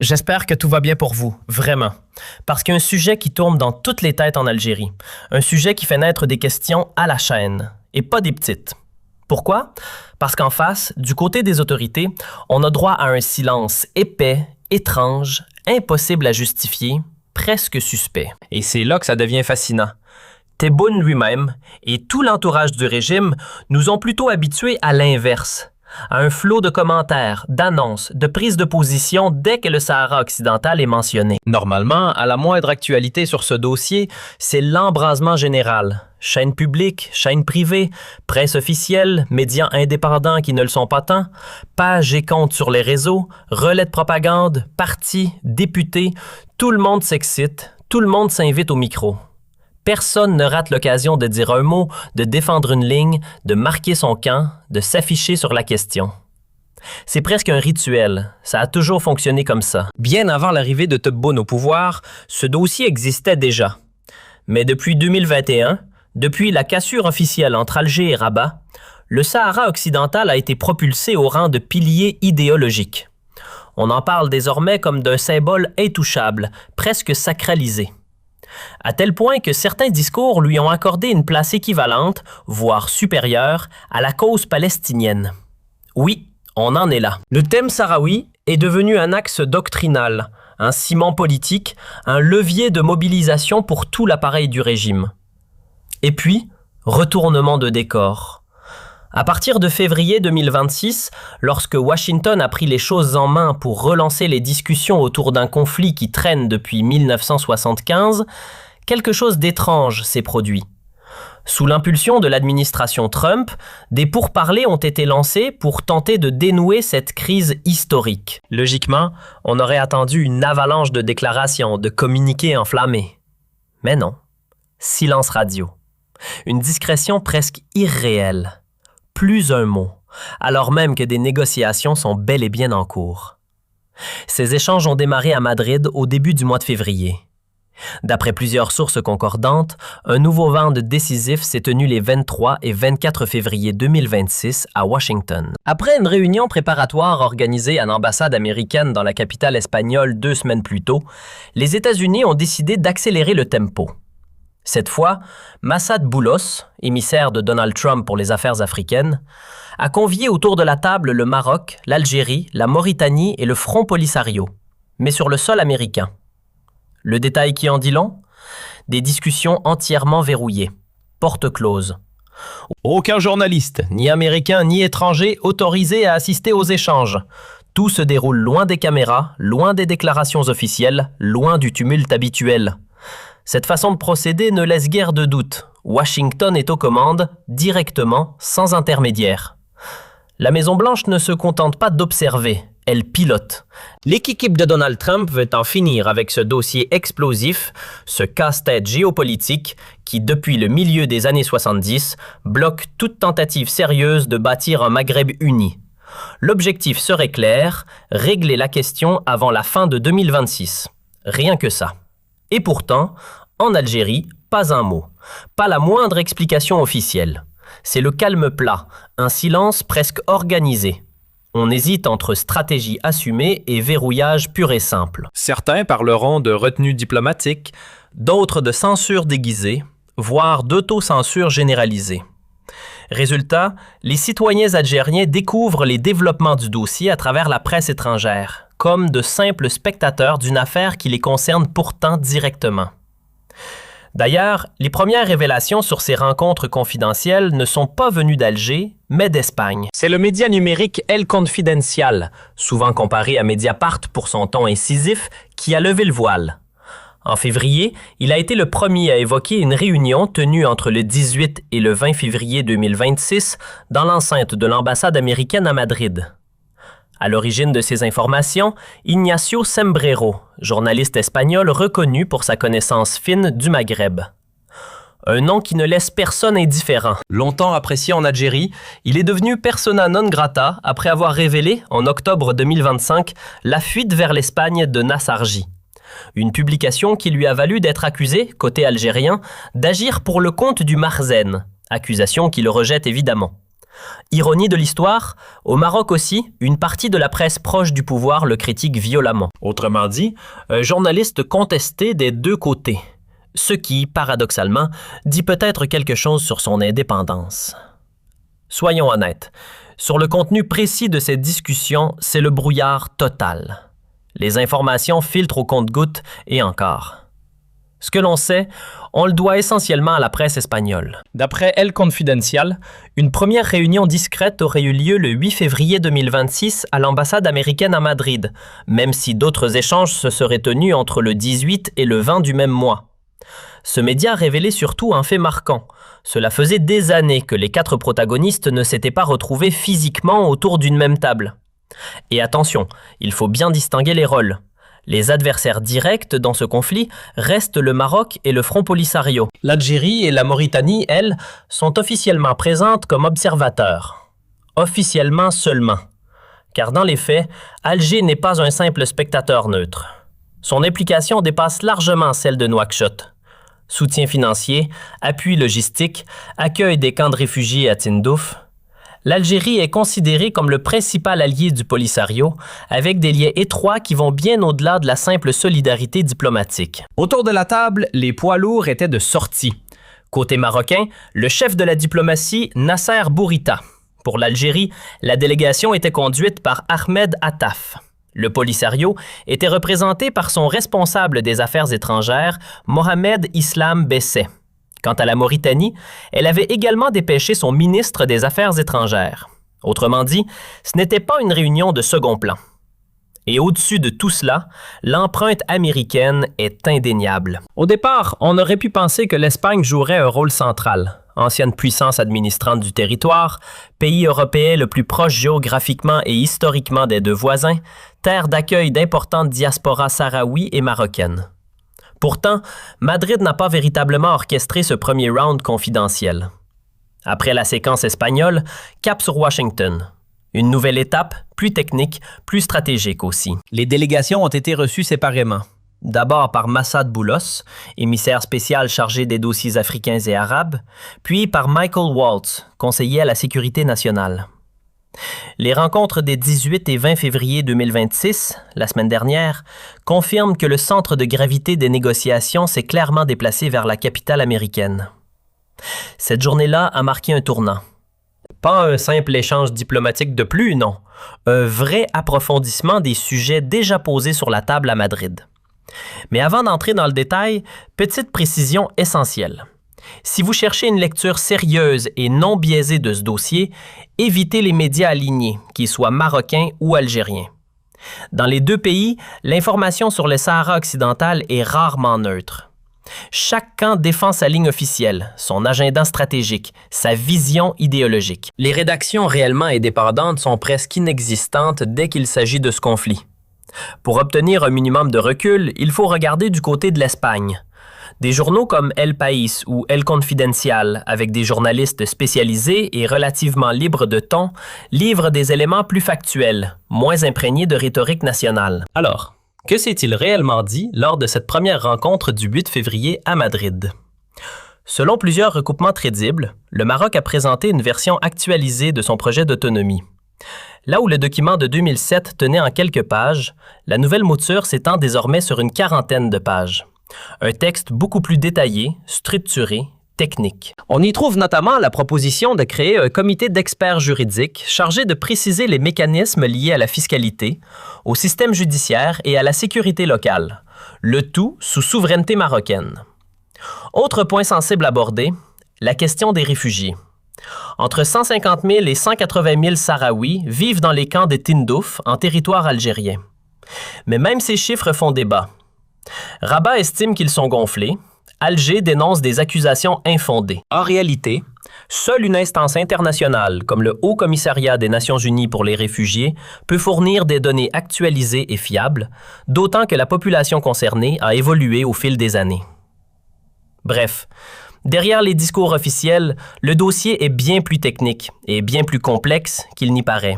J'espère que tout va bien pour vous, vraiment. Parce qu'il y a un sujet qui tourne dans toutes les têtes en Algérie. Un sujet qui fait naître des questions à la chaîne, et pas des petites. Pourquoi? Parce qu'en face, du côté des autorités, on a droit à un silence épais, étrange, impossible à justifier, presque suspect. Et c'est là que ça devient fascinant. Tebboune lui-même et tout l'entourage du régime nous ont plutôt habitués à l'inverse, à un flot de commentaires, d'annonces, de prises de position dès que le Sahara occidental est mentionné. Normalement, à la moindre actualité sur ce dossier, c'est l'embrasement général. Chaînes publiques, chaînes privées, presse officielle, médias indépendants qui ne le sont pas tant, pages et comptes sur les réseaux, relais de propagande, partis, députés, tout le monde s'excite, tout le monde s'invite au micro. Personne ne rate l'occasion de dire un mot, de défendre une ligne, de marquer son camp, de s'afficher sur la question. C'est presque un rituel. Ça a toujours fonctionné comme ça. Bien avant l'arrivée de Tebboune au pouvoir, ce dossier existait déjà. Mais depuis 2021, depuis la cassure officielle entre Alger et Rabat, le Sahara occidental a été propulsé au rang de pilier idéologique. On en parle désormais comme d'un symbole intouchable, presque sacralisé. À tel point que certains discours lui ont accordé une place équivalente, voire supérieure, à la cause palestinienne. Oui, on en est là. Le thème sahraoui est devenu un axe doctrinal, un ciment politique, un levier de mobilisation pour tout l'appareil du régime. Et puis, retournement de décor. À partir de février 2026, lorsque Washington a pris les choses en main pour relancer les discussions autour d'un conflit qui traîne depuis 1975, quelque chose d'étrange s'est produit. Sous l'impulsion de l'administration Trump, des pourparlers ont été lancés pour tenter de dénouer cette crise historique. Logiquement, on aurait attendu une avalanche de déclarations, de communiqués enflammés. Mais non. Silence radio. Une discrétion presque irréelle. Plus un mot, alors même que des négociations sont bel et bien en cours. Ces échanges ont démarré à Madrid au début du mois de février. D'après plusieurs sources concordantes, un nouveau round décisif s'est tenu les 23 et 24 février 2026 à Washington. Après une réunion préparatoire organisée à l'ambassade américaine dans la capitale espagnole 2 semaines plus tôt, les États-Unis ont décidé d'accélérer le tempo. Cette fois, Massad Boulos, émissaire de Donald Trump pour les affaires africaines, a convié autour de la table le Maroc, l'Algérie, la Mauritanie et le Front Polisario, mais sur le sol américain. Le détail qui en dit long? Des discussions entièrement verrouillées, porte close. Aucun journaliste, ni américain ni étranger autorisé à assister aux échanges. Tout se déroule loin des caméras, loin des déclarations officielles, loin du tumulte habituel. Cette façon de procéder ne laisse guère de doute. Washington est aux commandes, directement, sans intermédiaire. La Maison-Blanche ne se contente pas d'observer, elle pilote. L'équipe de Donald Trump veut en finir avec ce dossier explosif, ce casse-tête géopolitique qui, depuis le milieu des années 70, bloque toute tentative sérieuse de bâtir un Maghreb uni. L'objectif serait clair, régler la question avant la fin de 2026. Rien que ça. Et pourtant, en Algérie, pas un mot, pas la moindre explication officielle. C'est le calme plat, un silence presque organisé. On hésite entre stratégie assumée et verrouillage pur et simple. Certains parleront de retenue diplomatique, d'autres de censure déguisée, voire d'autocensure généralisée. Résultat, les citoyens algériens découvrent les développements du dossier à travers la presse étrangère, comme de simples spectateurs d'une affaire qui les concerne pourtant directement. D'ailleurs, les premières révélations sur ces rencontres confidentielles ne sont pas venues d'Alger, mais d'Espagne. C'est le média numérique El Confidencial, souvent comparé à Mediapart pour son ton incisif, qui a levé le voile. En février, il a été le premier à évoquer une réunion tenue entre le 18 et le 20 février 2026 dans l'enceinte de l'ambassade américaine à Madrid. À l'origine de ces informations, Ignacio Sembrero, journaliste espagnol reconnu pour sa connaissance fine du Maghreb. Un nom qui ne laisse personne indifférent. Longtemps apprécié en Algérie, il est devenu persona non grata après avoir révélé, en octobre 2025, la fuite vers l'Espagne de Nassarji. Une publication qui lui a valu d'être accusé, côté algérien, d'agir pour le compte du Marzen, accusation qu'il rejette évidemment. Ironie de l'histoire, au Maroc aussi, une partie de la presse proche du pouvoir le critique violemment. Autrement dit, un journaliste contesté des deux côtés, ce qui, paradoxalement, dit peut-être quelque chose sur son indépendance. Soyons honnêtes, sur le contenu précis de cette discussion, c'est le brouillard total. Les informations filtrent au compte-gouttes et encore. Ce que l'on sait, on le doit essentiellement à la presse espagnole. D'après El Confidencial, une première réunion discrète aurait eu lieu le 8 février 2026 à l'ambassade américaine à Madrid, même si d'autres échanges se seraient tenus entre le 18 et le 20 du même mois. Ce média révélait surtout un fait marquant. Cela faisait des années que les 4 protagonistes ne s'étaient pas retrouvés physiquement autour d'une même table. Et attention, il faut bien distinguer les rôles. Les adversaires directs dans ce conflit restent le Maroc et le Front Polisario. L'Algérie et la Mauritanie, elles, sont officiellement présentes comme observateurs. Officiellement seulement. Car dans les faits, Alger n'est pas un simple spectateur neutre. Son implication dépasse largement celle de Nouakchott. Soutien financier, appui logistique, accueil des camps de réfugiés à Tindouf. L'Algérie est considérée comme le principal allié du Polisario, avec des liens étroits qui vont bien au-delà de la simple solidarité diplomatique. Autour de la table, les poids lourds étaient de sortie. Côté marocain, le chef de la diplomatie, Nasser Bourita. Pour l'Algérie, la délégation était conduite par Ahmed Attaf. Le Polisario était représenté par son responsable des affaires étrangères, Mohamed Islam Besset. Quant à la Mauritanie, elle avait également dépêché son ministre des Affaires étrangères. Autrement dit, ce n'était pas une réunion de second plan. Et au-dessus de tout cela, l'empreinte américaine est indéniable. Au départ, on aurait pu penser que l'Espagne jouerait un rôle central. Ancienne puissance administrante du territoire, pays européen le plus proche géographiquement et historiquement des deux voisins, terre d'accueil d'importantes diasporas sahraouis et marocaines. Pourtant, Madrid n'a pas véritablement orchestré ce premier round confidentiel. Après la séquence espagnole, cap sur Washington. Une nouvelle étape, plus technique, plus stratégique aussi. Les délégations ont été reçues séparément. D'abord par Massad Boulos, émissaire spécial chargé des dossiers africains et arabes, puis par Michael Waltz, conseiller à la sécurité nationale. Les rencontres des 18 et 20 février 2026, la semaine dernière, confirment que le centre de gravité des négociations s'est clairement déplacé vers la capitale américaine. Cette journée-là a marqué un tournant. Pas un simple échange diplomatique de plus, non. Un vrai approfondissement des sujets déjà posés sur la table à Madrid. Mais avant d'entrer dans le détail, petite précision essentielle. Si vous cherchez une lecture sérieuse et non biaisée de ce dossier, évitez les médias alignés, qu'ils soient marocains ou algériens. Dans les deux pays, l'information sur le Sahara occidental est rarement neutre. Chaque camp défend sa ligne officielle, son agenda stratégique, sa vision idéologique. Les rédactions réellement indépendantes sont presque inexistantes dès qu'il s'agit de ce conflit. Pour obtenir un minimum de recul, il faut regarder du côté de l'Espagne. Des journaux comme El País ou El Confidencial, avec des journalistes spécialisés et relativement libres de ton, livrent des éléments plus factuels, moins imprégnés de rhétorique nationale. Alors, que s'est-il réellement dit lors de cette première rencontre du 8 février à Madrid? Selon plusieurs recoupements crédibles, le Maroc a présenté une version actualisée de son projet d'autonomie. Là où le document de 2007 tenait en quelques pages, la nouvelle mouture s'étend désormais sur une quarantaine de pages. Un texte beaucoup plus détaillé, structuré, technique. On y trouve notamment la proposition de créer un comité d'experts juridiques chargé de préciser les mécanismes liés à la fiscalité, au système judiciaire et à la sécurité locale, le tout sous souveraineté marocaine. Autre point sensible abordé, la question des réfugiés. Entre 150 000 et 180 000 Sahraouis vivent dans les camps de Tindouf, en territoire algérien. Mais même ces chiffres font débat. Rabat estime qu'ils sont gonflés. Alger dénonce des accusations infondées. En réalité, seule une instance internationale, comme le Haut Commissariat des Nations Unies pour les réfugiés, peut fournir des données actualisées et fiables, d'autant que la population concernée a évolué au fil des années. Bref, derrière les discours officiels, le dossier est bien plus technique et bien plus complexe qu'il n'y paraît.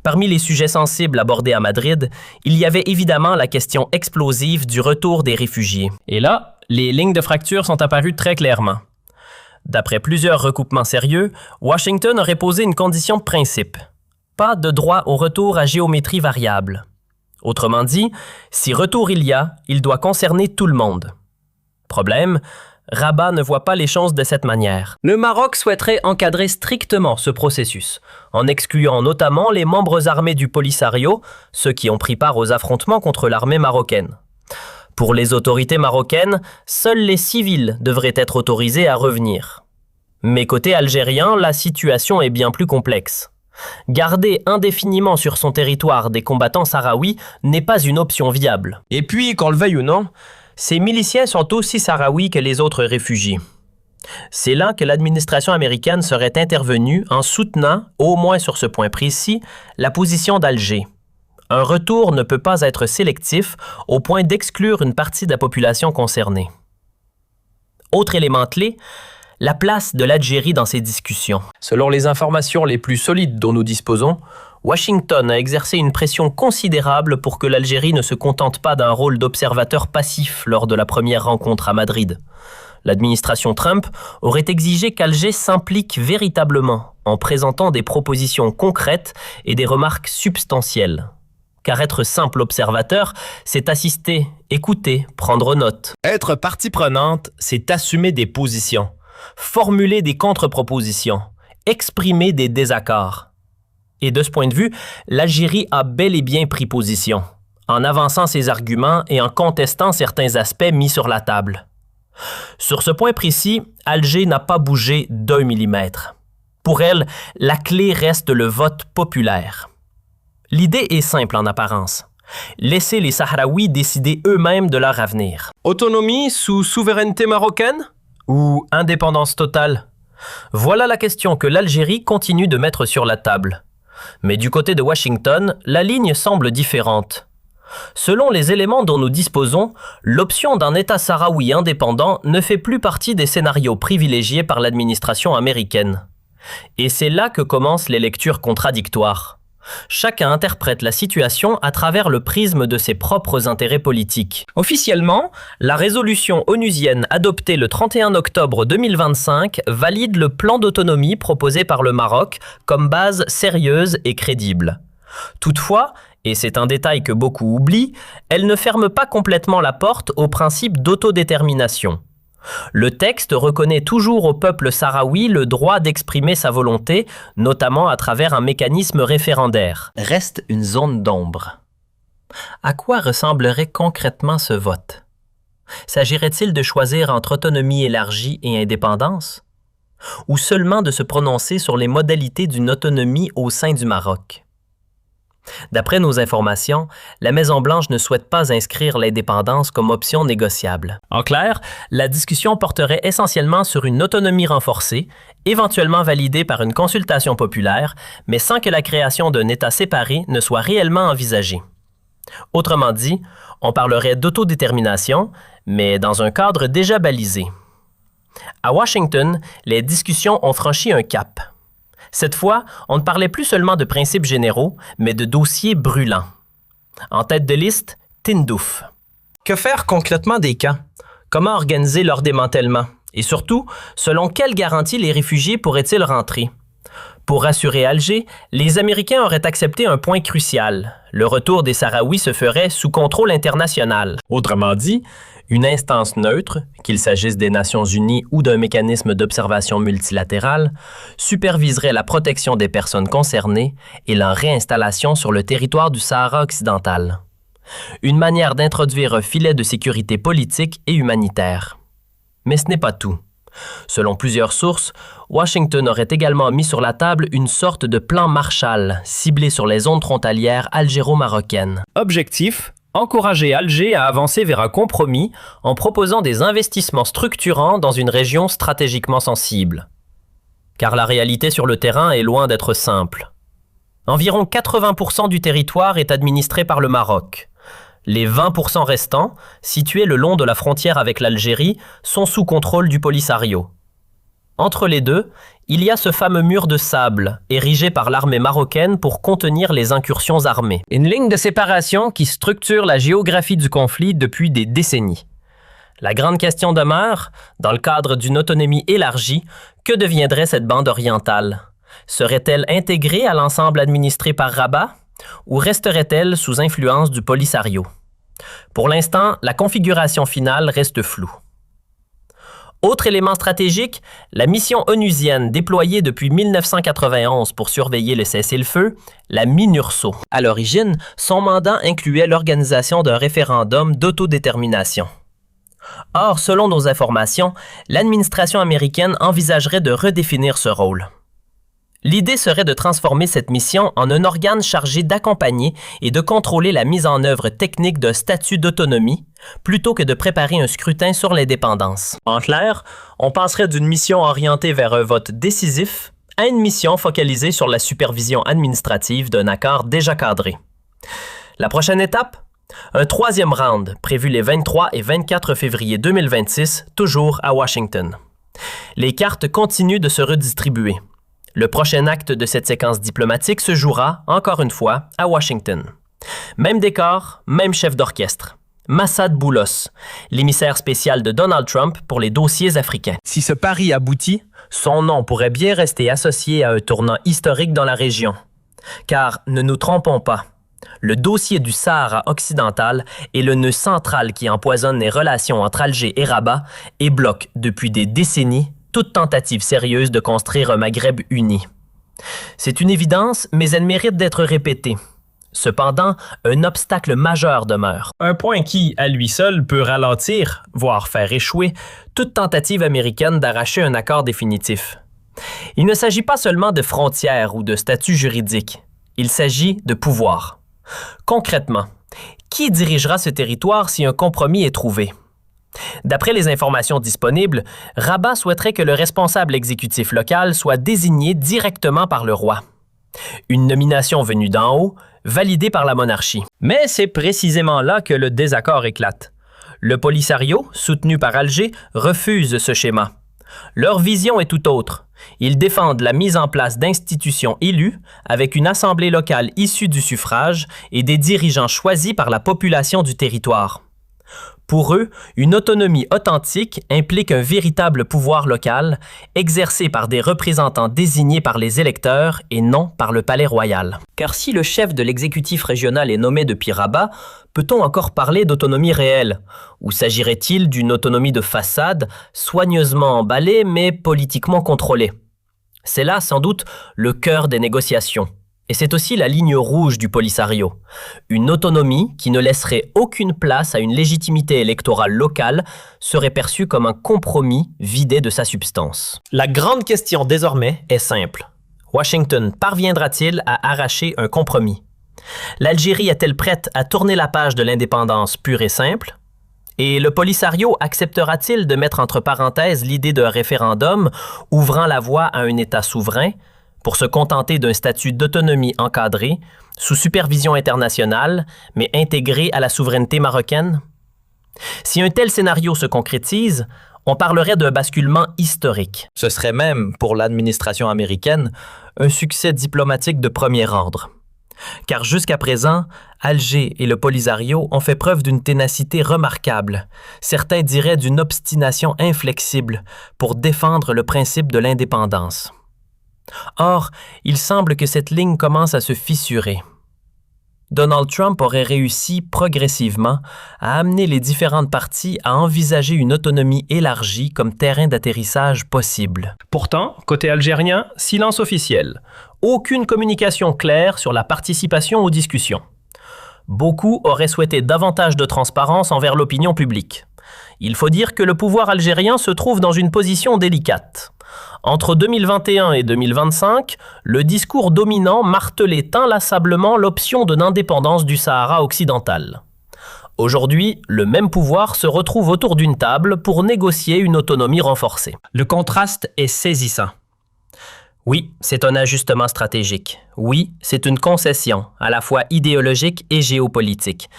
Parmi les sujets sensibles abordés à Madrid, il y avait évidemment la question explosive du retour des réfugiés. Et là, les lignes de fracture sont apparues très clairement. D'après plusieurs recoupements sérieux, Washington aurait posé une condition de principe. Pas de droit au retour à géométrie variable. Autrement dit, si retour il y a, il doit concerner tout le monde. Problème, Rabat ne voit pas les choses de cette manière. Le Maroc souhaiterait encadrer strictement ce processus, en excluant notamment les membres armés du Polisario, ceux qui ont pris part aux affrontements contre l'armée marocaine. Pour les autorités marocaines, seuls les civils devraient être autorisés à revenir. Mais côté algérien, la situation est bien plus complexe. Garder indéfiniment sur son territoire des combattants sahraouis n'est pas une option viable. Et puis, qu'on le veuille ou non, ces miliciens sont aussi sahraouis que les autres réfugiés. C'est là que l'administration américaine serait intervenue en soutenant, au moins sur ce point précis, la position d'Alger. Un retour ne peut pas être sélectif au point d'exclure une partie de la population concernée. Autre élément clé, la place de l'Algérie dans ces discussions. Selon les informations les plus solides dont nous disposons, Washington a exercé une pression considérable pour que l'Algérie ne se contente pas d'un rôle d'observateur passif lors de la première rencontre à Madrid. L'administration Trump aurait exigé qu'Alger s'implique véritablement en présentant des propositions concrètes et des remarques substantielles. Car être simple observateur, c'est assister, écouter, prendre note. Être partie prenante, c'est assumer des positions, formuler des contre-propositions, exprimer des désaccords. Et de ce point de vue, l'Algérie a bel et bien pris position, en avançant ses arguments et en contestant certains aspects mis sur la table. Sur ce point précis, Alger n'a pas bougé d'1 millimètre. Pour elle, la clé reste le vote populaire. L'idée est simple en apparence. Laisser les Sahraouis décider eux-mêmes de leur avenir. Autonomie sous souveraineté marocaine ou indépendance totale? Voilà la question que l'Algérie continue de mettre sur la table. Mais du côté de Washington, la ligne semble différente. Selon les éléments dont nous disposons, l'option d'un État sahraoui indépendant ne fait plus partie des scénarios privilégiés par l'administration américaine. Et c'est là que commencent les lectures contradictoires. Chacun interprète la situation à travers le prisme de ses propres intérêts politiques. Officiellement, la résolution onusienne adoptée le 31 octobre 2025 valide le plan d'autonomie proposé par le Maroc comme base sérieuse et crédible. Toutefois, et c'est un détail que beaucoup oublient, elle ne ferme pas complètement la porte au principe d'autodétermination. Le texte reconnaît toujours au peuple sahraoui le droit d'exprimer sa volonté, notamment à travers un mécanisme référendaire. Reste une zone d'ombre. À quoi ressemblerait concrètement ce vote? S'agirait-il de choisir entre autonomie élargie et indépendance? Ou seulement de se prononcer sur les modalités d'une autonomie au sein du Maroc? D'après nos informations, la Maison-Blanche ne souhaite pas inscrire l'indépendance comme option négociable. En clair, la discussion porterait essentiellement sur une autonomie renforcée, éventuellement validée par une consultation populaire, mais sans que la création d'un État séparé ne soit réellement envisagée. Autrement dit, on parlerait d'autodétermination, mais dans un cadre déjà balisé. À Washington, les discussions ont franchi un cap. Cette fois, on ne parlait plus seulement de principes généraux, mais de dossiers brûlants. En tête de liste, Tindouf. Que faire concrètement des camps? Comment organiser leur démantèlement? Et surtout, selon quelles garanties les réfugiés pourraient-ils rentrer? Pour rassurer Alger, les Américains auraient accepté un point crucial. Le retour des Sahraouis se ferait sous contrôle international. Autrement dit, une instance neutre, qu'il s'agisse des Nations Unies ou d'un mécanisme d'observation multilatéral, superviserait la protection des personnes concernées et leur réinstallation sur le territoire du Sahara occidental. Une manière d'introduire un filet de sécurité politique et humanitaire. Mais ce n'est pas tout. Selon plusieurs sources, Washington aurait également mis sur la table une sorte de plan Marshall ciblé sur les zones frontalières algéro-marocaines. Objectif: encourager Alger à avancer vers un compromis en proposant des investissements structurants dans une région stratégiquement sensible. Car la réalité sur le terrain est loin d'être simple. Environ 80% du territoire est administré par le Maroc. Les 20% restants, situés le long de la frontière avec l'Algérie, sont sous contrôle du Polisario. Entre les deux, il y a ce fameux mur de sable, érigé par l'armée marocaine pour contenir les incursions armées. Une ligne de séparation qui structure la géographie du conflit depuis des décennies. La grande question demeure, dans le cadre d'une autonomie élargie, que deviendrait cette bande orientale? Serait-elle intégrée à l'ensemble administré par Rabat ou resterait-elle sous influence du Polisario? Pour l'instant, la configuration finale reste floue. Autre élément stratégique, la mission onusienne déployée depuis 1991 pour surveiller le cessez-le-feu, la MINURSO. À l'origine, son mandat incluait l'organisation d'un référendum d'autodétermination. Or, selon nos informations, l'administration américaine envisagerait de redéfinir ce rôle. L'idée serait de transformer cette mission en un organe chargé d'accompagner et de contrôler la mise en œuvre technique d'un statut d'autonomie, plutôt que de préparer un scrutin sur l'indépendance. En clair, on passerait d'une mission orientée vers un vote décisif à une mission focalisée sur la supervision administrative d'un accord déjà cadré. La prochaine étape? Un troisième round, prévu les 23 et 24 février 2026, toujours à Washington. Les cartes continuent de se redistribuer. Le prochain acte de cette séquence diplomatique se jouera, encore une fois, à Washington. Même décor, même chef d'orchestre. Massad Boulos, l'émissaire spécial de Donald Trump pour les dossiers africains. Si ce pari aboutit, son nom pourrait bien rester associé à un tournant historique dans la région. Car, ne nous trompons pas, le dossier du Sahara occidental est le nœud central qui empoisonne les relations entre Alger et Rabat et bloque, depuis des décennies, toute tentative sérieuse de construire un Maghreb uni. C'est une évidence, mais elle mérite d'être répétée. Cependant, un obstacle majeur demeure. Un point qui, à lui seul, peut ralentir, voire faire échouer, toute tentative américaine d'arracher un accord définitif. Il ne s'agit pas seulement de frontières ou de statut juridique. Il s'agit de pouvoir. Concrètement, qui dirigera ce territoire si un compromis est trouvé? D'après les informations disponibles, Rabat souhaiterait que le responsable exécutif local soit désigné directement par le roi. Une nomination venue d'en haut, validée par la monarchie. Mais c'est précisément là que le désaccord éclate. Le Polisario, soutenu par Alger, refuse ce schéma. Leur vision est tout autre. Ils défendent la mise en place d'institutions élues avec une assemblée locale issue du suffrage et des dirigeants choisis par la population du territoire. Pour eux, une autonomie authentique implique un véritable pouvoir local, exercé par des représentants désignés par les électeurs et non par le palais royal. Car si le chef de l'exécutif régional est nommé depuis Rabat, peut-on encore parler d'autonomie réelle? Ou s'agirait-il d'une autonomie de façade, soigneusement emballée mais politiquement contrôlée? C'est là, sans doute, le cœur des négociations. Et c'est aussi la ligne rouge du Polisario. Une autonomie qui ne laisserait aucune place à une légitimité électorale locale serait perçue comme un compromis vidé de sa substance. La grande question désormais est simple. Washington parviendra-t-il à arracher un compromis? L'Algérie est-elle prête à tourner la page de l'indépendance pure et simple? Et le Polisario acceptera-t-il de mettre entre parenthèses l'idée d'un référendum ouvrant la voie à un État souverain pour se contenter d'un statut d'autonomie encadré, sous supervision internationale, mais intégré à la souveraineté marocaine? Si un tel scénario se concrétise, on parlerait d'un basculement historique. Ce serait même, pour l'administration américaine, un succès diplomatique de premier ordre. Car jusqu'à présent, Alger et le Polisario ont fait preuve d'une ténacité remarquable, certains diraient d'une obstination inflexible, pour défendre le principe de l'indépendance. Or, il semble que cette ligne commence à se fissurer. Donald Trump aurait réussi progressivement à amener les différentes parties à envisager une autonomie élargie comme terrain d'atterrissage possible. Pourtant, côté algérien, silence officiel. Aucune communication claire sur la participation aux discussions. Beaucoup auraient souhaité davantage de transparence envers l'opinion publique. Il faut dire que le pouvoir algérien se trouve dans une position délicate. Entre 2021 et 2025, le discours dominant martelait inlassablement l'option de l'indépendance du Sahara occidental. Aujourd'hui, le même pouvoir se retrouve autour d'une table pour négocier une autonomie renforcée. Le contraste est saisissant. Oui, c'est un ajustement stratégique. Oui, c'est une concession, à la fois idéologique et géopolitique.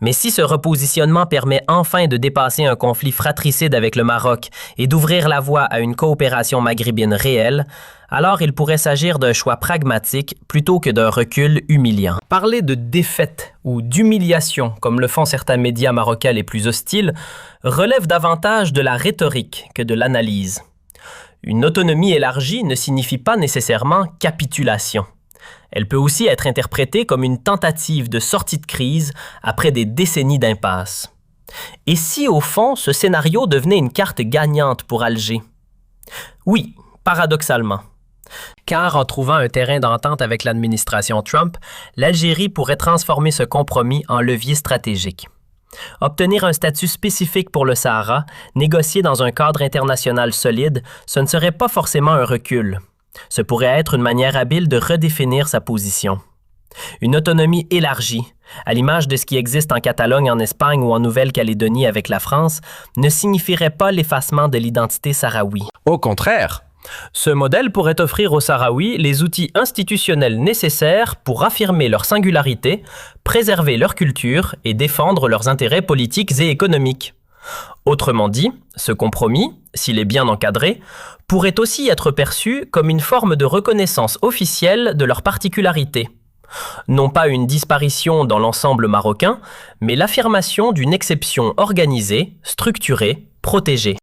Mais si ce repositionnement permet enfin de dépasser un conflit fratricide avec le Maroc et d'ouvrir la voie à une coopération maghrébine réelle, alors il pourrait s'agir d'un choix pragmatique plutôt que d'un recul humiliant. Parler de défaite ou d'humiliation, comme le font certains médias marocains les plus hostiles, relève davantage de la rhétorique que de l'analyse. Une autonomie élargie ne signifie pas nécessairement capitulation. Elle peut aussi être interprétée comme une tentative de sortie de crise après des décennies d'impasse. Et si, au fond, ce scénario devenait une carte gagnante pour Alger? Oui, paradoxalement. Car en trouvant un terrain d'entente avec l'administration Trump, l'Algérie pourrait transformer ce compromis en levier stratégique. Obtenir un statut spécifique pour le Sahara, négocié dans un cadre international solide, ce ne serait pas forcément un recul. Ce pourrait être une manière habile de redéfinir sa position. Une autonomie élargie, à l'image de ce qui existe en Catalogne en Espagne ou en Nouvelle-Calédonie avec la France, ne signifierait pas l'effacement de l'identité sahraoui. Au contraire, Ce modèle pourrait offrir aux Sahraouis les outils institutionnels nécessaires pour affirmer leur singularité, préserver leur culture et défendre leurs intérêts politiques et économiques. Autrement dit, ce compromis, s'il est bien encadré, pourrait aussi être perçu comme une forme de reconnaissance officielle de leur particularité. Non pas une disparition dans l'ensemble marocain, mais l'affirmation d'une exception organisée, structurée, protégée.